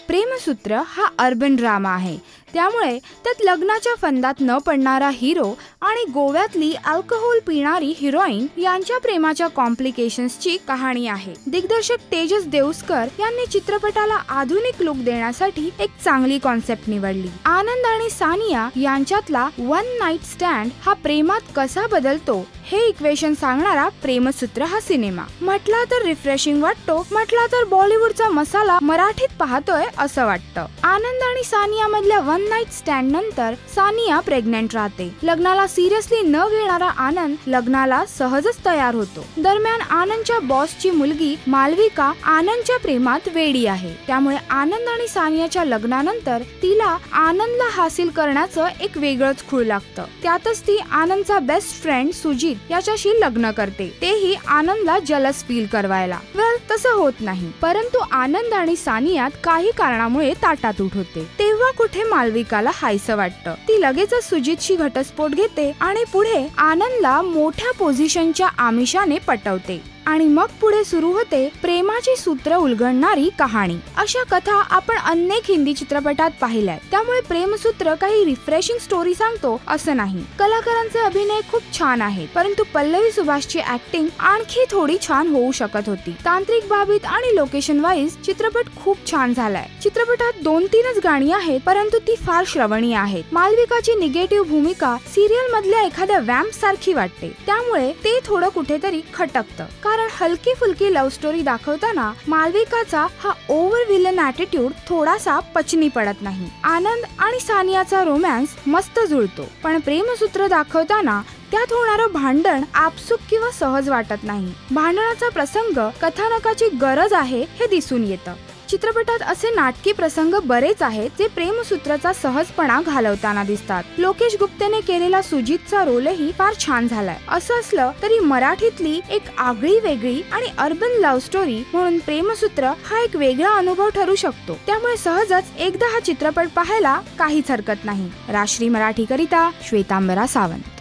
प्रेमसूत्र हा urban drama आहे, त्यामुळे त्यात लग्नाच्या फंदात न पडणारा हिरो आणि गोव्यातली अल्कोहोल पिणारी हिरोईन यांच्या प्रेमाच्या कॉम्प्लिकेशन्सची कहाणी आहे। दिग्दर्शक तेजस देवस्कर यांनी चित्रपटाला आधुनिक लुक देण्यासाठी एक चांगली कॉन्सेप्ट निवडली। आनंद आणि सानिया यांच्यातला वन नाईट स्टँड हा प्रेमात कसा बदलतो हे इक्वेशन सांगणारा प्रेमसूत्र हा सिनेमा म्हटला तर रिफ्रेशिंग वाटतो, म्हटला तर बॉलिवूडचा मसाला मराठीत पाहतोय असं वाटतं। आनंद आणि सानिया मधल्या वन नाईट स्टँड नंतर सानिया प्रेग्नेंट राहते। लग्नाला सिरियसली न घेणारा आनंद लग्नाला सहजच तयार होतो। दरम्यान आनंदच्या बॉसची मुलगी मालविका आनंदच्या प्रेमात वेडी आहे, त्यामुळे आनंद आणि सानियाच्या लग्नानंतर तिला आनंदला हासिल करण्याचं एक वेगळंच खूळ लागतं। त्यातच ती आनंदचा बेस्ट फ्रेंड सुजित याच्याशी लग्न करते, तेही आनंदला जलस फील करवायला। वेल तसं होत नाही, परंतु आनंद आणि सानियात काही कारणामुळे ताटातूट होते। तेव्हा कुठे मालविकाला हायसं वाटतं, ती लगेचच सुजितशी घटस्फोट घेते आणि पुढे आनंदला मोठ्या पोझिशनच्या आमिषाने पटवते आणि मग पुढे सुरू होते प्रेमाची सूत्र उलगडणारी कहाणी। अशा कथा आपण अनेक हिंदी चित्रपटात पाहिल्यात, त्यामुळे प्रेमसूत्र काही रिफ्रेशिंग स्टोरी सांगतो असं नाही। कलाकारांचे अभिनय खूप छान आहेत, परंतु पल्लवी सुभाषची ऍक्टिंग आणखी थोडी छान होऊ शकत होती। तांत्रिक बाबीत आणि लोकेशन वाईज चित्रपट खूप छान झालाय। चित्रपटात 2-3च गाणी आहेत, परंतु ती फार श्रवणीय आहेत। मालविकाची निगेटिव्ह भूमिका सिरियल मधल्या एखाद्या वॅम्प सारखी वाटते, त्यामुळे ते थोडं कुठेतरी खटकतं। कारण हलकी फुलकी लव्ह स्टोरी दाखवताना मालविकाचा हा ओव्हर विलन ॲटिट्यूड थोडासा पचनी पडत नाही। आनंद आणि सानियाचा रोमॅन्स मस्त जुळतो, पण प्रेमसूत्र दाखवताना त्यात होणारं भांडण आपसुक किंवा सहज वाटत नाही। भांडणाचा प्रसंग कथानकाची गरज आहे हे दिसून येतं। चित्रपटात असे नाटकी प्रसंग बरेच आहेत जे प्रेमसूत्राचा सहजपणा घालवताना दिसतात। लोकेश गुप्तेने केलेला सुजितचा रोलही फार छान झालाय। असं असलं तरी मराठीतली एक आगळी वेगळी आणि अर्बन लव्ह स्टोरी म्हणून प्रेमसूत्र हा एक वेगळा अनुभव ठरू शकतो, त्यामुळे सहजच एकदा हा चित्रपट पाहायला काहीच हरकत नाही। राष्ट्रीय मराठी करिता श्वेतांबरा सावंत।